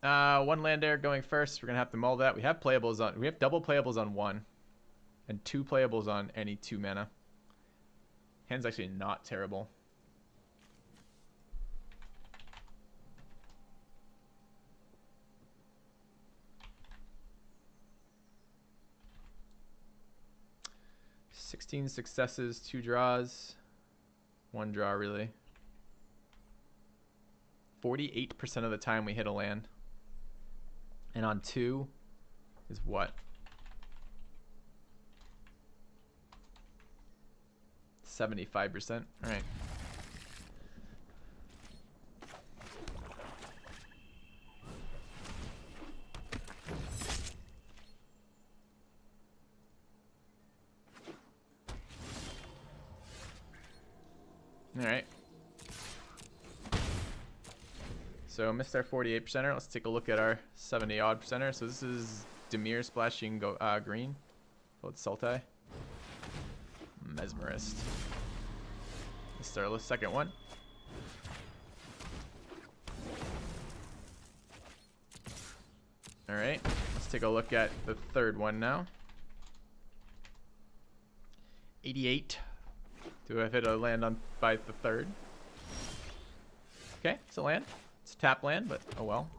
One land air going first. We're gonna have to mull that. We have playables on. We have double playables on one, and two playables on any 2 mana. Hand's actually not terrible. "16 successes, 2 draws, 1 draw really. 48% of the time we hit a land. And on 2 is what? 75%. All right. All right. So missed our 48%er. Let's take a look at our 70-odd percenter. So this is Demir splashing green. Oh, it's Sultai. Mesmerist. Let's start the second one. All right. Let's take a look at the third one now. 88. Do I hit a land on by the third? Okay, it's a land. It's a tap land, but oh well.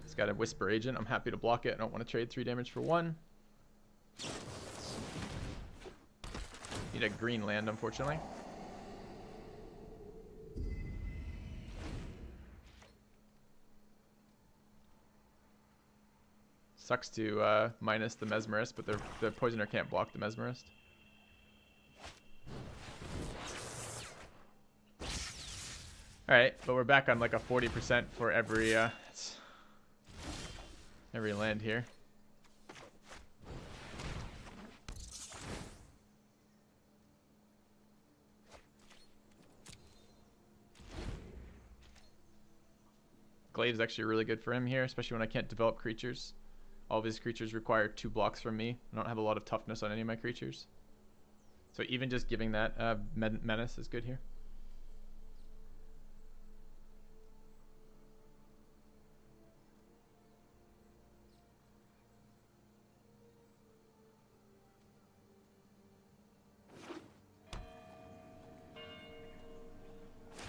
It's got a Whisper Agent. I'm happy to block it. I don't want to trade 3 damage for 1. Need a green land, unfortunately. Sucks to minus the Mesmerist, but the Poisoner can't block the Mesmerist. Alright, but we're back on like a 40% for every land here. Glaive is actually really good for him here, especially when I can't develop creatures. All of his creatures require 2 blocks from me. I don't have a lot of toughness on any of my creatures. So even just giving that menace is good here.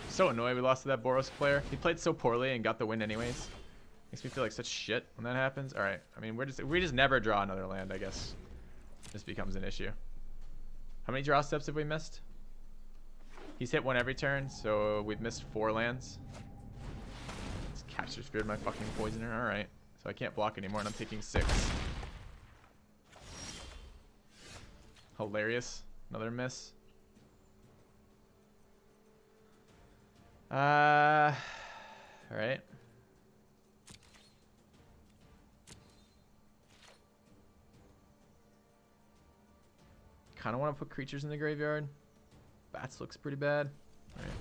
So annoyed we lost to that Boros player. He played so poorly and got the win anyways. Makes me feel like such shit when that happens. All right, I mean we just never draw another land. I guess this becomes an issue. How many draw steps have we missed? He's hit 1 every turn, so we've missed 4 lands. Let's Catcher Spirit my fucking Poisoner. All right, so I can't block anymore, and I'm taking 6. Hilarious. Another miss. All right. Kind of want to put creatures in the graveyard. Bats looks pretty bad. All right.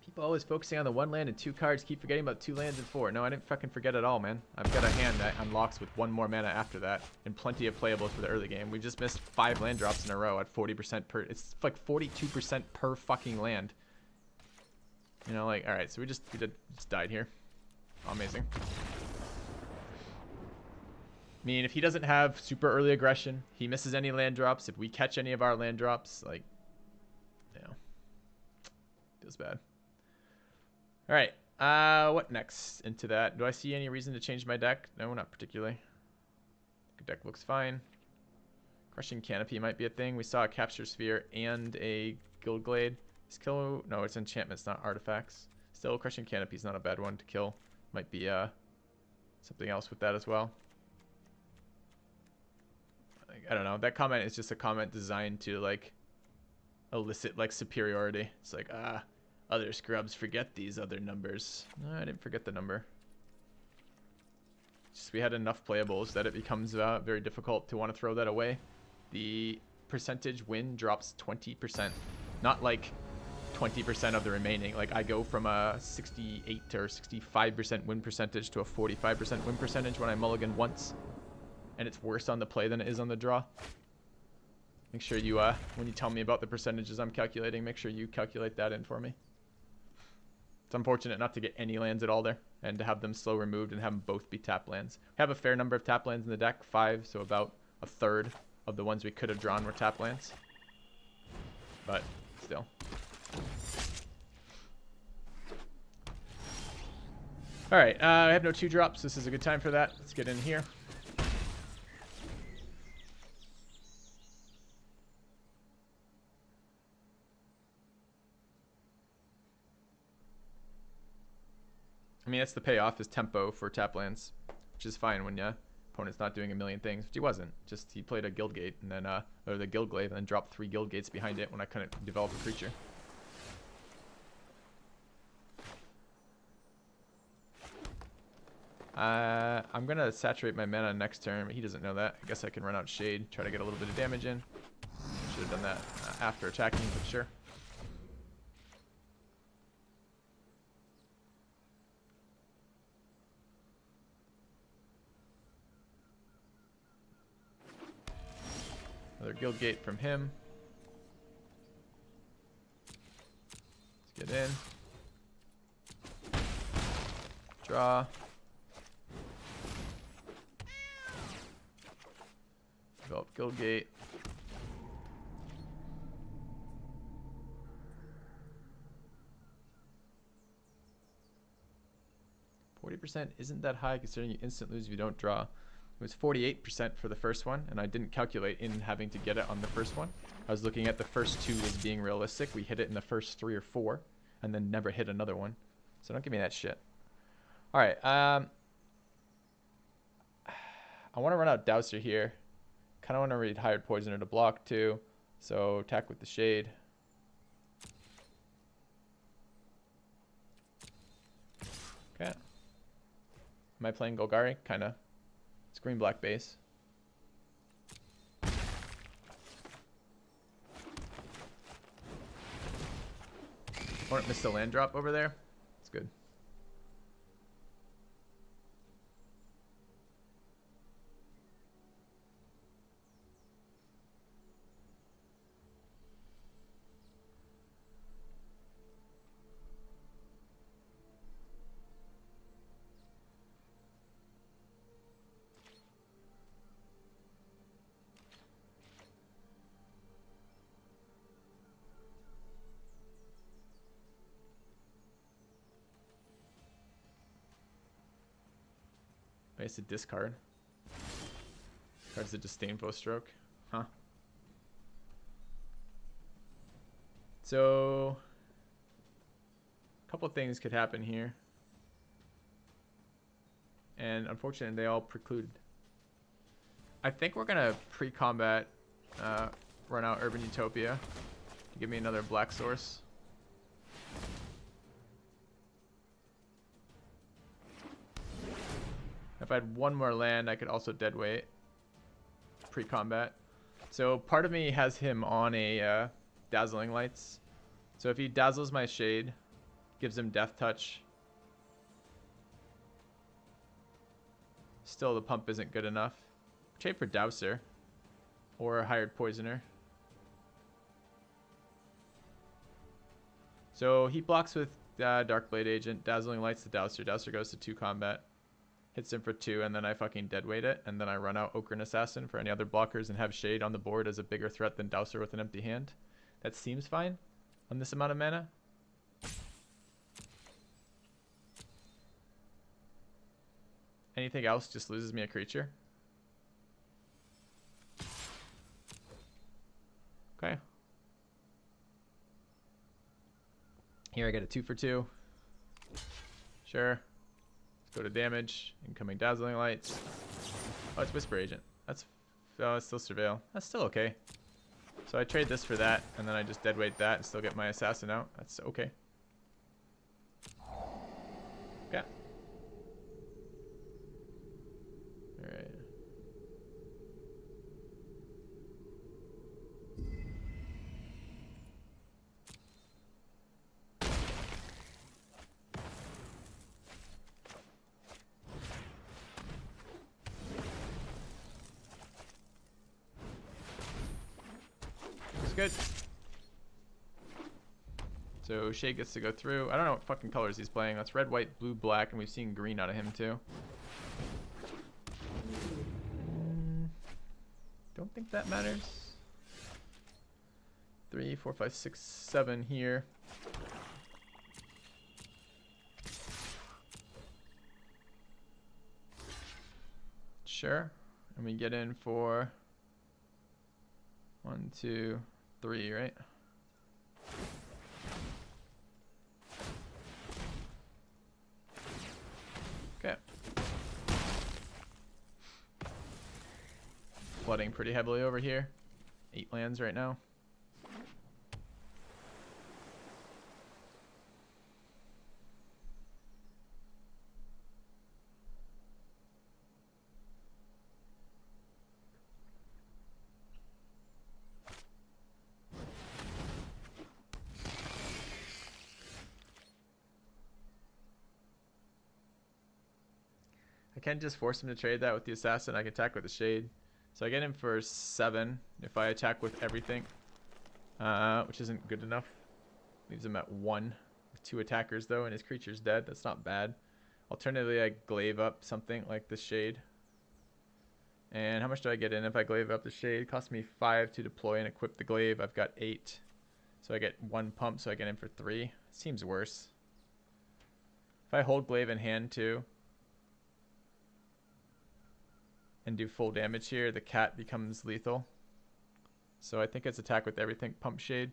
People always focusing on the 1 land and 2 cards, keep forgetting about 2 lands and 4. No, I didn't fucking forget at all, man. I've got a hand that unlocks with 1 more mana after that, and plenty of playables for the early game. We just missed 5 land drops in a row at 40% per. It's like 42% per fucking land. You know, like, all right, so we just died here. Amazing. I mean, if he doesn't have super early aggression, he misses any land drops. If we catch any of our land drops, like, you know, feels bad. All right, what next into that? Do I see any reason to change my deck? No, not particularly. The deck looks fine. Crushing Canopy might be a thing. We saw a Capture Sphere and a Guildglade. No, it's enchantments, not artifacts. Still, Crushing Canopy is not a bad one to kill. Might be something else with that as well. I don't know. That comment is just a comment designed to like elicit like superiority. It's like, other scrubs forget these other numbers. No, I didn't forget the number. Just we had enough playables that it becomes very difficult to want to throw that away. The percentage win drops 20%. Not like 20% of the remaining. Like, I go from a 68 or 65% win percentage to a 45% win percentage when I mulligan once. And it's worse on the play than it is on the draw. Make sure you, when you tell me about the percentages I'm calculating, make sure you calculate that in for me. It's unfortunate not to get any lands at all there, and to have them slow removed and have them both be tap lands. We have a fair number of tap lands in the deck, 5, so about a third of the ones we could have drawn were tap lands. But still. Alright, I have no 2-drops. This is a good time for that. Let's get in here. I mean, that's the payoff, is tempo for tap lands, which is fine when opponent's not doing a million things. But he wasn't. Just he played a Guildgate and then or the Guildglaive and then dropped 3 Guildgates behind it when I couldn't develop a creature. I'm gonna saturate my mana next turn, but he doesn't know that. I guess I can run out Shade, try to get a little bit of damage in. Should have done that after attacking, but sure. Another Guildgate from him. Let's get in. Draw. Develop Guildgate. %40 isn't that high considering you instant lose if you don't draw. It was 48% for the first one, and I didn't calculate in having to get it on the first one. I was looking at the first 2 as being realistic. We hit it in the first 3 or 4, and then never hit another one. So don't give me that shit. All right. I want to run out Dowser here. Kind of want to read Hired Poisoner to block too. So attack with the Shade. Okay. Am I playing Golgari? Kind of. It's green-black base. Opponent missed a land drop over there. It's good. Nice to discard. Cards a Disdainful Stroke. Huh. So, a couple things could happen here. And unfortunately, they all preclude. I think we're going to pre-combat run out Urban Utopia to give me another black source. If I had one more land, I could also deadweight pre-combat. So part of me has him on a Dazzling Lights. So if he dazzles my Shade, gives him Death Touch. Still, the pump isn't good enough. Trade for Dowser or a Hired Poisoner. So he blocks with Darkblade Agent, Dazzling Lights to Dowser. Dowser goes to 2 combat. Hits him for 2, and then I fucking deadweight it, and then I run out Okrane Assassin for any other blockers and have Shade on the board as a bigger threat than Dowser with an empty hand. That seems fine on this amount of mana. Anything else just loses me a creature. Okay. Here I get a 2 for 2. Sure. Go to damage, incoming Dazzling Lights. Oh, it's Whisper Agent. That's it's still Surveil. That's still okay. So I trade this for that, and then I just deadweight that and still get my Assassin out. That's okay. Okay. Alright. good. So Shade gets to go through. I don't know what fucking colors he's playing. That's red, white, blue, black, and we've seen green out of him too. Don't think that matters. 3, 4, 5, 6, 7 here. Sure. And we get in for 1, 2, 3, right? Okay. Flooding pretty heavily over here. 8 lands right now. I can't just force him to trade that with the assassin. I can attack with the shade. So I get him for 7 if I attack with everything, which isn't good enough. Leaves him at 1 with 2 attackers though, and his creature's dead. That's not bad. Alternatively, I glaive up something like the shade. And how much do I get in if I glaive up the shade? It costs me 5 to deploy and equip the glaive. I've got 8. So I get 1 pump, so I get in for 3. Seems worse. If I hold glaive in hand too, and do full damage here, the cat becomes lethal. So I think it's attack with everything, pump shade.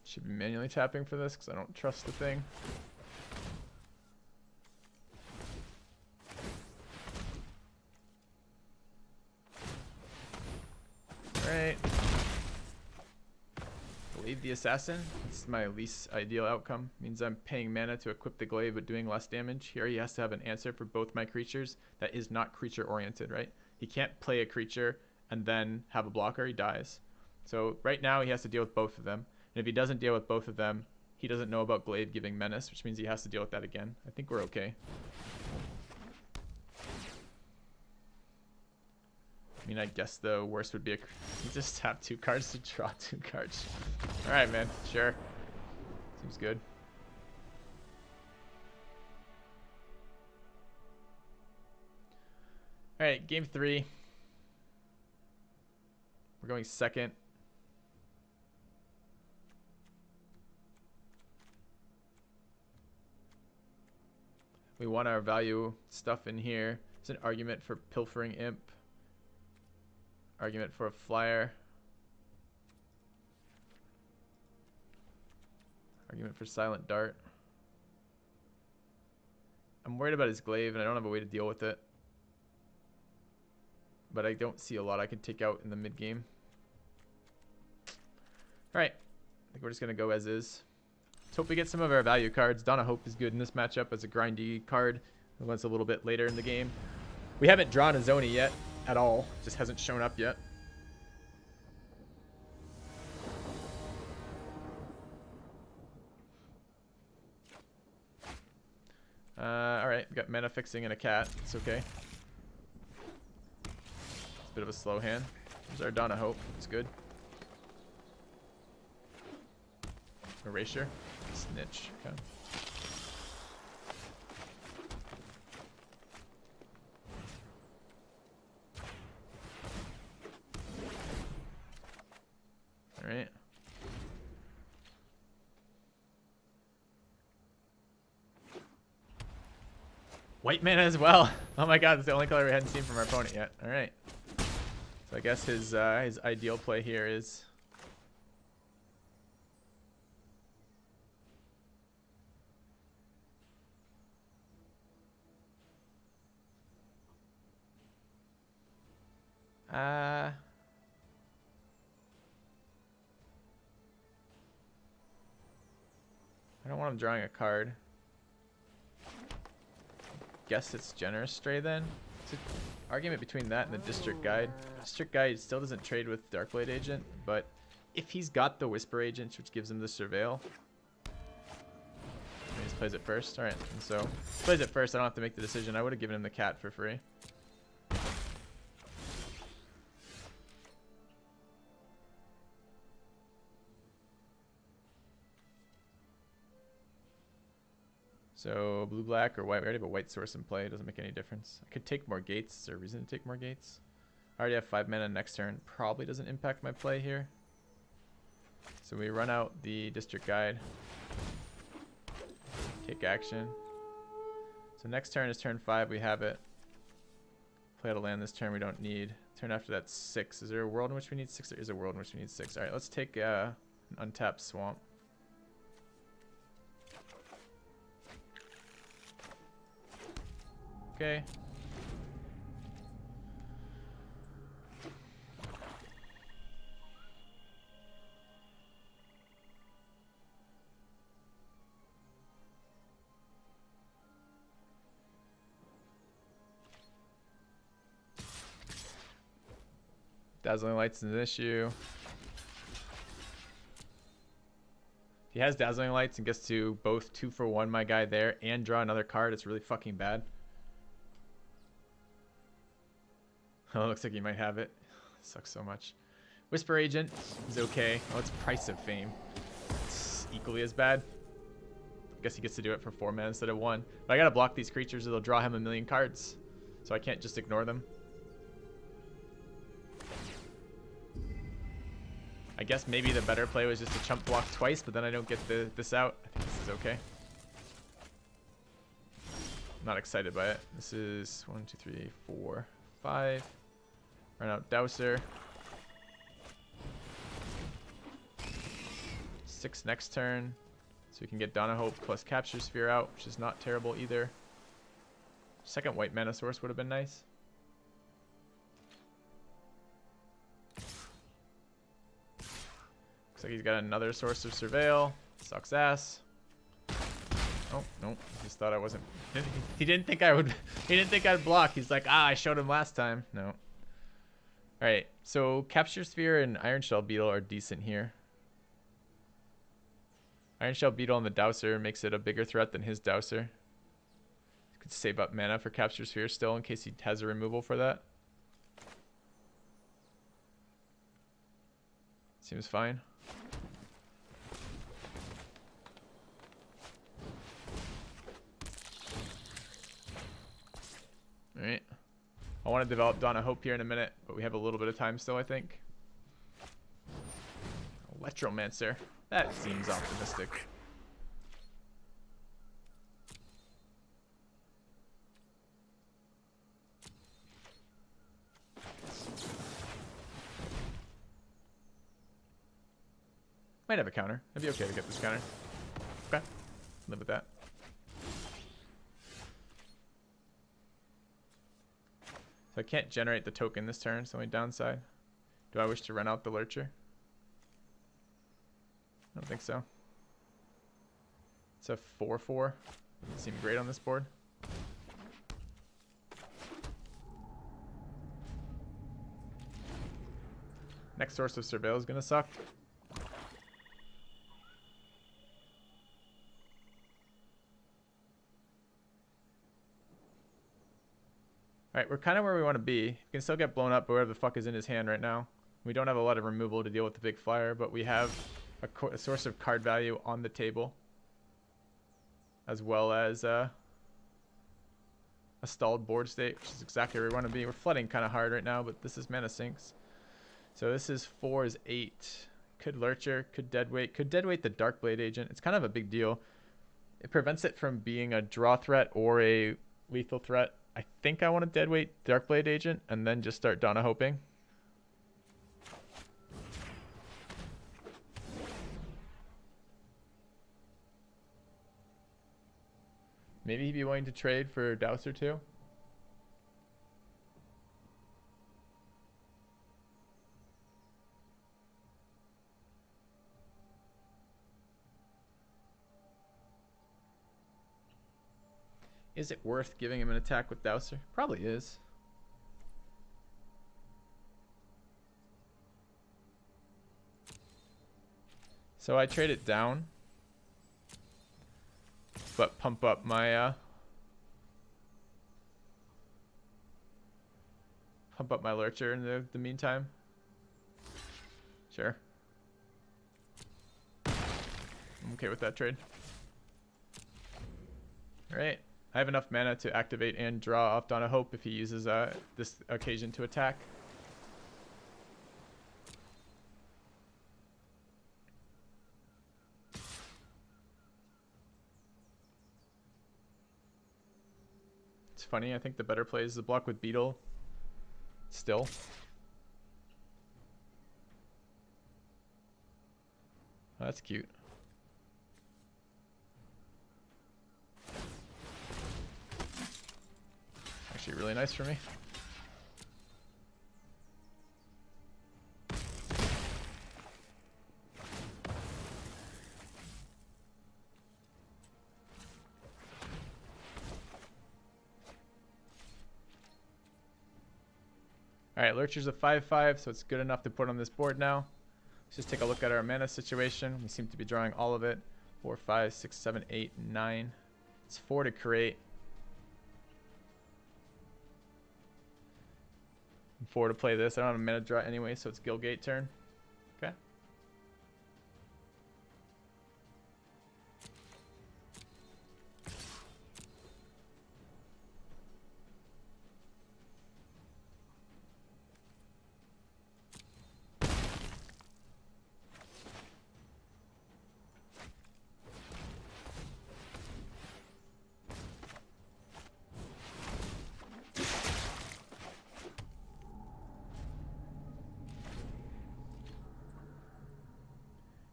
Should be manually tapping for this because I don't trust the thing. Alright. Glaive the assassin. This is my least ideal outcome. Means I'm paying mana to equip the glaive but doing less damage. Here he has to have an answer for both my creatures that is not creature oriented, right? He can't play a creature and then have a blocker, he dies. So right now he has to deal with both of them. And if he doesn't deal with both of them, he doesn't know about glaive giving menace, which means he has to deal with that again. I think we're okay. I mean, I guess the worst would be you just tap 2 cards to draw 2 cards. Alright, man. Sure. Seems good. Alright, game 3. We're going second. We want our value stuff in here. There's an argument for Pilfering Imp. Argument for a flyer. Argument for Silent Dart. I'm worried about his glaive and I don't have a way to deal with it. But I don't see a lot I can take out in the mid game. Alright. I think we're just going to go as is. Let's hope we get some of our value cards. Donna Hope is good in this matchup as a grindy card. Once a little bit later in the game. We haven't drawn a Zoni yet at all. Just hasn't shown up yet. Alright, we got mana fixing and a cat. It's okay. It's a bit of a slow hand. There's our Donna Hope. It's good. Erasure. Snitch. Okay. Alright. White mana as well. Oh my god, that's the only color we hadn't seen from our opponent yet. Alright. So I guess his ideal play here is I don't want him drawing a card. Guess it's Generous Stray then. It's an argument between that and the District Guide. District Guide still doesn't trade with Darkblade Agent, but if he's got the Whisper Agent, which gives him the Surveil, plays it first. All right, and so plays it first. I don't have to make the decision. I would have given him the cat for free. So blue, black, or white. We already have a white source in play. It doesn't make any difference. I could take more gates. Is there a reason to take more gates? I already have 5 mana next turn. Probably doesn't impact my play here. So we run out the district guide. Take action. So next turn is turn 5. We have it. Play out a land this turn we don't need. Turn after that 6. Is there a world in which we need 6? There is a world in which we need 6. Alright, let's take an untapped swamp. Okay. Dazzling Light's an issue. If he has Dazzling Lights and gets to both 2 for 1 my guy there and draw another card, it's really fucking bad. Oh, looks like he might have it. Sucks so much. Whisper Agent is okay. Oh, it's Price of Fame. It's equally as bad. I guess he gets to do it for 4 mana instead of 1. But I gotta block these creatures or they'll draw him a million cards. So I can't just ignore them. I guess maybe the better play was just to chump block twice, but then I don't get this out. I think this is okay. I'm not excited by it. This is 1, 2, 3, 4, 5. Run out Dowser. 6 next turn. So we can get Dawn of Hope plus Capture Sphere out, which is not terrible either. Second white mana source would have been nice. Looks like he's got another source of Surveil. Sucks ass. Oh, no. Just thought I wasn't. He didn't think I would. He didn't think I'd block. He's like, I showed him last time. No. Alright, so Capture Sphere and Iron Shell Beetle are decent here. Iron Shell Beetle on the Dowser makes it a bigger threat than his Dowser. Could save up mana for Capture Sphere still in case he has a removal for that. Seems fine. Alright. I want to develop Dawn of Hope here in a minute, but we have a little bit of time still, I think. Electromancer. That seems optimistic. Might have a counter. It'd be okay to get this counter. Okay. Live with that. So I can't generate the token this turn, so only downside. Do I wish to run out the Lurcher? I don't think so. It's a 4/4. Doesn't seem great on this board. Next source of Surveil is gonna suck. Alright, we're kind of where we want to be. We can still get blown up by whatever the fuck is in his hand right now. We don't have a lot of removal to deal with the big flyer, but we have a source of card value on the table. As well as a stalled board state, which is exactly where we want to be. We're flooding kind of hard right now, but this is mana sinks. So this is 4 is 8. Could Lurcher, could Deadweight. Could Deadweight the Darkblade Agent. It's kind of a big deal. It prevents it from being a draw threat or a lethal threat. I think I want to Deadweight Darkblade Agent and then just start Dawn of Hoping. Maybe he'd be willing to trade for Dowser too. Is it worth giving him an attack with Dowser? Probably is. So I trade it down. but pump up my lurcher in the meantime. Sure. I'm okay with that trade. Alright. I have enough mana to activate and draw off Dawn of Hope if he uses this occasion to attack. It's funny, I think the better play is the block with Beetle. Still. Oh, that's cute. Actually really nice for me. Alright, Lurcher's a 5/5, so it's good enough to put on this board now. Let's just take a look at our mana situation. We seem to be drawing all of it. 4, 5, 6, 7, 8, 9. It's 4 to create. 4 to play this. I don't have a mana draw anyway, so it's Gilgate turn. Okay.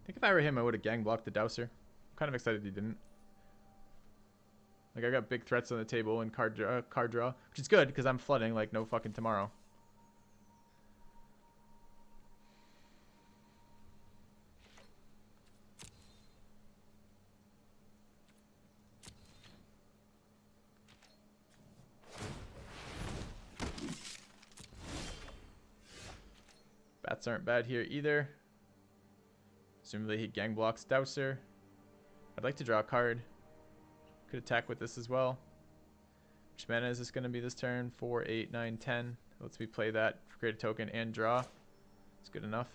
I think if I were him, I would have gang blocked the Dowser. I'm kind of excited he didn't. Like, I got big threats on the table and card draw, which is good because I'm flooding like no fucking tomorrow. Bats aren't bad here either. Presumably he gang blocks Dowser. I'd like to draw a card. Could attack with this as well. Which mana is this going to be this turn? 4, 8, 9, 10. Lets me play that, create a token, and draw. It's good enough.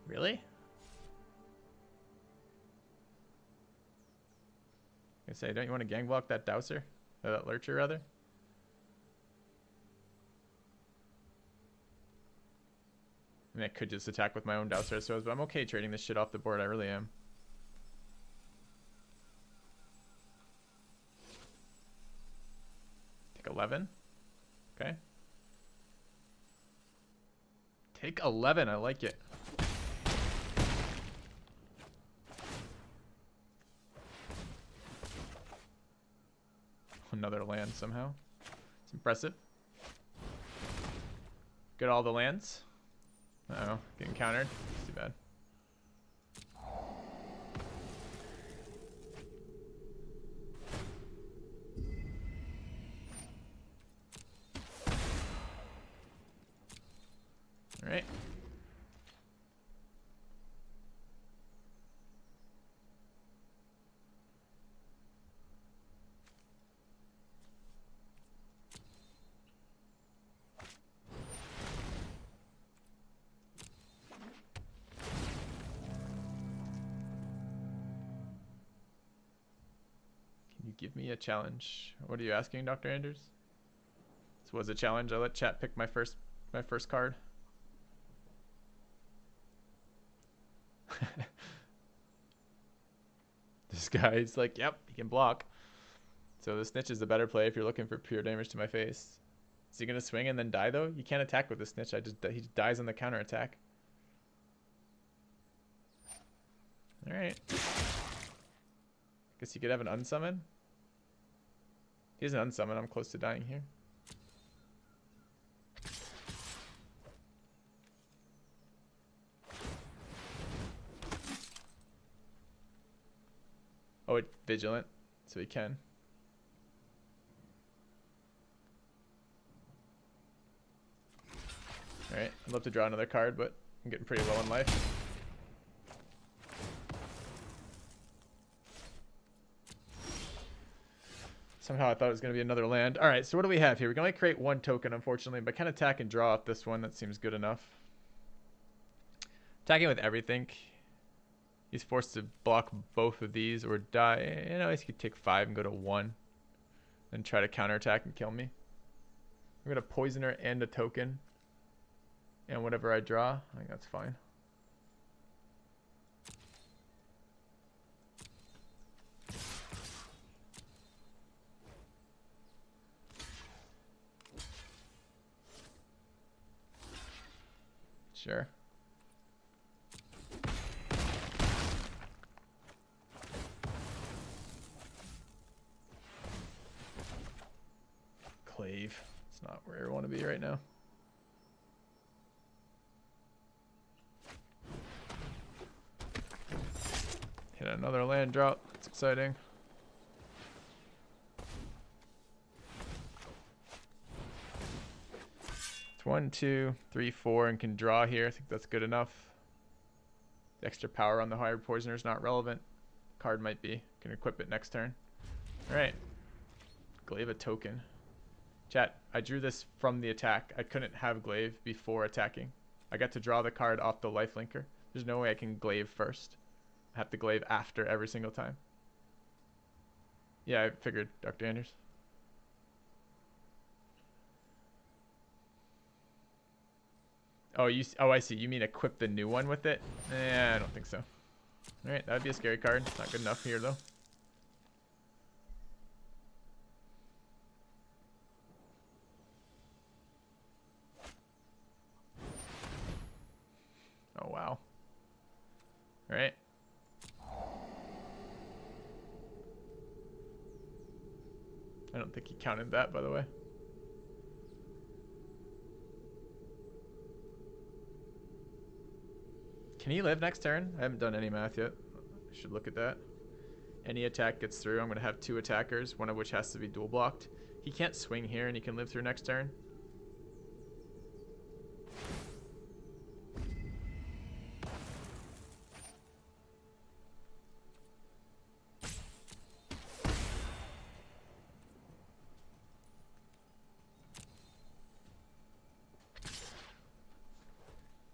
Really? I say, don't you want to gang block that Dowser? Or that Lurcher, rather? I mean, I could just attack with my own Dowser, I suppose, but I'm okay trading this shit off the board. I really am. Take 11. Okay. Take 11. I like it. Another land somehow. It's impressive. Get all the lands. Uh-oh, getting countered. It's too bad. All right. Give me a challenge. What are you asking, Dr. Anders? This was a challenge. I let chat pick my first card. This guy's like, yep, he can block. So the snitch is the better play if you're looking for pure damage to my face. Is he gonna swing and then die though? You can't attack with the snitch. He just dies on the counter attack. All right. Guess you could have an unsummon. He has an unsummon. I'm close to dying here. Oh, it's vigilant, so he can. Alright, I'd love to draw another card, but I'm getting pretty low in life. Somehow I thought it was going to be another land. Alright, so what do we have here? We can only create one token, unfortunately, but can attack and draw off this one. That seems good enough. Attacking with everything. He's forced to block both of these or die. You know, he could take 5 and go to 1. Then try to counterattack and kill me. I'm going to Poisoner and a token. And whatever I draw, I think that's fine. Sure. Clave. It's not where I want to be right now. Hit another land drop. It's exciting. It's 1, 2, 3, 4, and can draw here. I think that's good enough. The extra power on the higher poisoner is not relevant. Card might be. Can equip it next turn. Alright. Glaive a token. Chat, I drew this from the attack. I couldn't have glaive before attacking. I got to draw the card off the lifelinker. There's no way I can glaive first. I have to glaive after every single time. Yeah, I figured, Dr. Anders. Oh, I see. You mean equip the new one with it? I don't think so. Alright, that would be a scary card. It's not good enough here, though. Oh, wow. Alright. I don't think he counted that, by the way. Can he live next turn? I haven't done any math yet. I should look at that. Any attack gets through. I'm going to have 2 attackers, one of which has to be dual blocked. He can't swing here and he can live through next turn.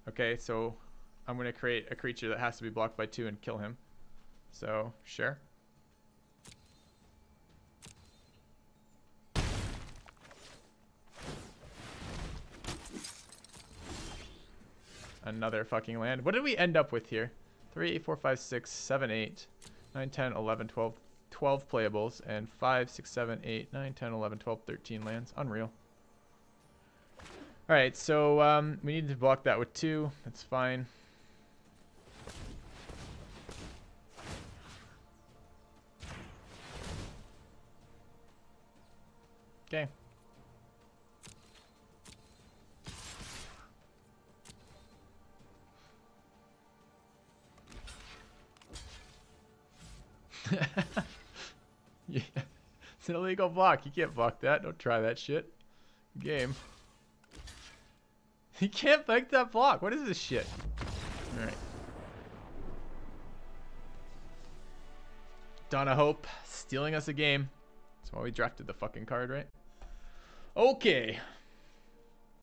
Okay, so I'm going to create a creature that has to be blocked by 2 and kill him. So, sure. Another fucking land. What did we end up with here? 3, 4, 5, 6, 7, 8, 9, 10, 11, 12, 12 playables, and 5, 6, 7, 8, 9, 10, 11, 12, 13 lands. Unreal. Alright, so we need to block that with 2. That's fine. Okay. Yeah. It's an illegal block. You can't block that. Don't try that shit. Game. You can't break that block. What is this shit? Alright. Donna Hope stealing us a game. That's why we drafted the fucking card, right? Okay.